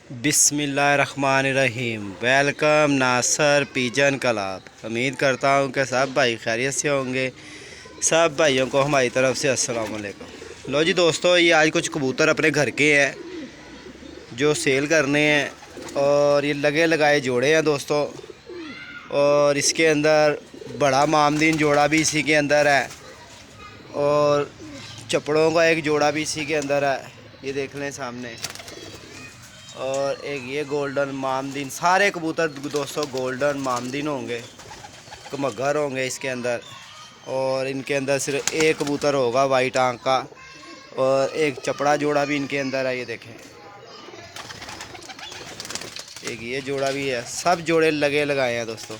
बिस्मिल्लाहिर्रहमानिर्रहीम। वेलकम नासर pigeon club. उम्मीद करता हूँ कि सब भाई खैरियत से होंगे। सब भाइयों को हमारी तरफ से अस्सलाम वालेकुम। लो जी दोस्तों, ये आज कुछ कबूतर अपने घर के हैं जो सेल करने हैं, और ये लगे लगाए जोड़े हैं दोस्तों। और इसके अंदर बड़ा मामदीन जोड़ा भी इसी के अंदर है, और चपड़ों का एक जोड़ा भी इसी के अंदर है, ये देख लें सामने। और एक ये गोल्डन मामदीन, सारे कबूतर दोस्तों गोल्डन मामदीन होंगे, कमगर होंगे इसके अंदर। और इनके अंदर सिर्फ एक कबूतर होगा वाइट आंख का, और एक चपड़ा जोड़ा भी इनके अंदर है, ये देखें। एक ये जोड़ा भी है, सब जोड़े लगे लगाए हैं दोस्तों।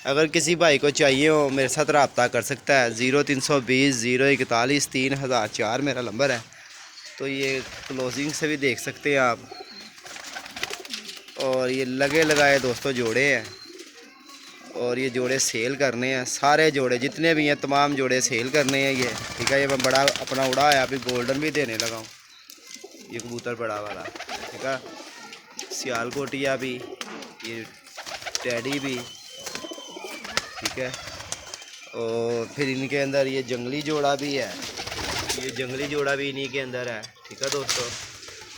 अगर किसी भाई को चाहिए हो मेरे साथ रब्ता कर सकता है। 0320 041 3004 मेरा नंबर है। तो ये क्लोजिंग से भी देख सकते हैं आप। और ये लगे लगाए दोस्तों जोड़े हैं, और ये जोड़े सेल करने हैं। सारे जोड़े जितने भी हैं तमाम जोड़े सेल करने हैं ये, ठीक है। ये मैं बड़ा अपना उड़ा है, अभी गोल्डन भी देने लगा हूँ। ये कबूतर बड़ा वाला, ठीक है। सियालकोटिया भी, ये टैडी भी, ठीक है। और फिर इनके अंदर ये जंगली जोड़ा भी है, ये जंगली जोड़ा भी इन्हीं के अंदर है, ठीक है दोस्तों।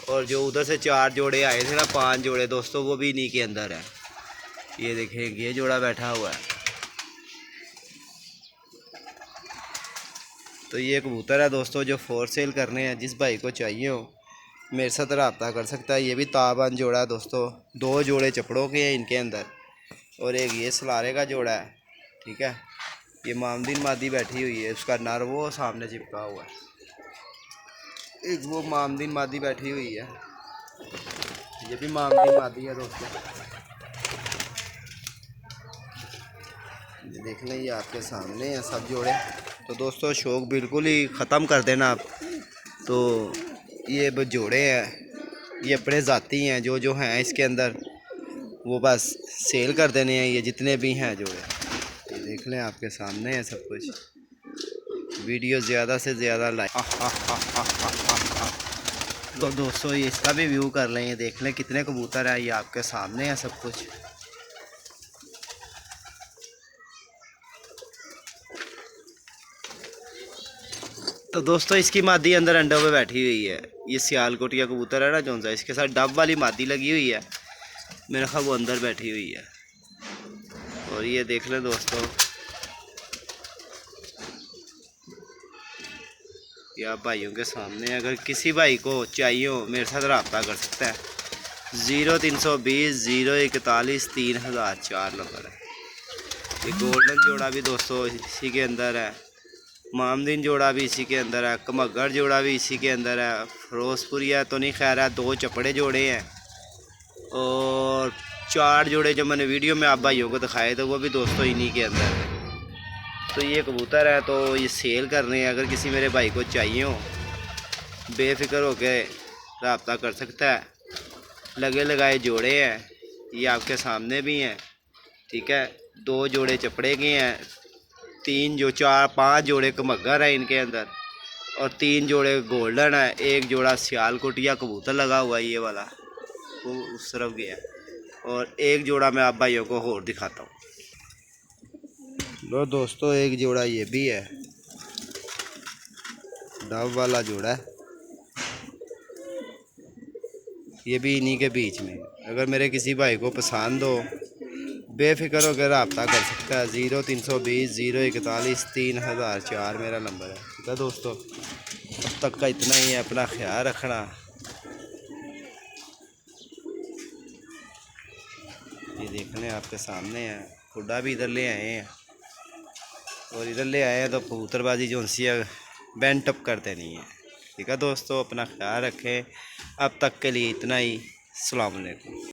और जो उधर से 4 जोड़े आए थे ना, 5 जोड़े दोस्तों, वो भी इन्हीं के अंदर है। ये देखें, ये जोड़ा बैठा हुआ है। तो ये कबूतर है दोस्तों जो फॉर सेल करने हैं। जिस भाई को चाहिए हो मेरे साथ रब्ता कर सकता है। ये भी ताबन जोड़ा है दोस्तों, 2 जोड़े चपड़ों के हैं इनके अंदर, और एक ये सलारे का जोड़ा है, ठीक है। ये मामदीन मादी बैठी हुई है, उसका नर वो सामने चिपका हुआ है। एक वो मामदीन मादी बैठी हुई है, ये भी मामदीन मादी है दोस्तों। ये देख लें, ये आपके सामने है सब जोड़े। तो दोस्तों शौक़ बिल्कुल ही ख़त्म कर देना आप। तो ये जोड़े हैं, ये अपने ज़ाती हैं, जो जो हैं इसके अंदर वो बस सेल कर देने हैं। ये जितने भी हैं जोड़े, ये देख लें आपके सामने है सब कुछ। वीडियो ज़्यादा से ज़्यादा लाइक। तो दोस्तों ये इसका भी व्यू कर लें, ये देख लें कितने कबूतर हैं, ये आपके सामने है सब कुछ। तो दोस्तों इसकी मादी अंदर अंडों पे बैठी हुई है। ये सियालकोटिया कबूतर है ना जो सा, इसके साथ डब वाली मादी लगी हुई है, मेरा ख्याल वो अंदर बैठी हुई है। और ये देख लें दोस्तों, ये आप भाइयों के सामने। अगर किसी भाई को चाहिए हो मेरे साथ रब्ता कर सकता है। 0320 041 3004 नंबर है। ये गोल्डन जोड़ा भी दोस्तों इसी के अंदर है, मामदीन जोड़ा भी इसी के अंदर है, कमगर जोड़ा भी इसी के अंदर है, फिरोजपुरिया तो नहीं खैर है, 2 चपड़े जोड़े हैं, और 4 जोड़े जो मैंने वीडियो में आप भाइयों को दिखाए थे वो भी दोस्तों इन्हीं के अंदर है। तो ये कबूतर है, तो ये सेल करने हैं। अगर किसी मेरे भाई को चाहिए हो बेफिक्र होकर रब्ता कर सकता है। लगे लगाए जोड़े हैं, ये आपके सामने भी हैं, ठीक है। 2 जोड़े चपड़े के हैं, 3 जो 4 5 जोड़े कमगर है इनके अंदर, और 3 जोड़े गोल्डन है। एक जोड़ा सियालकोटिया कबूतर लगा हुआ है, ये वाला वो उस तरफ गया, और एक जोड़ा मैं आप भाइयों को और दिखाता हूँ। लो दोस्तों, एक जोड़ा ये भी है, डब वाला जोड़ा है, ये भी इन्हीं के बीच में। अगर मेरे किसी भाई को पसंद हो बेफिक्र होकर रब्ता कर सकता है। 0320 041 3004 मेरा नंबर है, ठीक है दोस्तों। अब तक का इतना ही है, अपना ख्याल रखना। ये देखने आपके सामने है, खुदा भी इधर ले आए हैं, और इधर ले आए हैं तो कबूतरबाजी जो सी है बैंड टप करते नहीं है, ठीक है दोस्तों। अपना ख्याल रखें। अब तक के लिए इतना ही। अस्सलाम वालेकुम।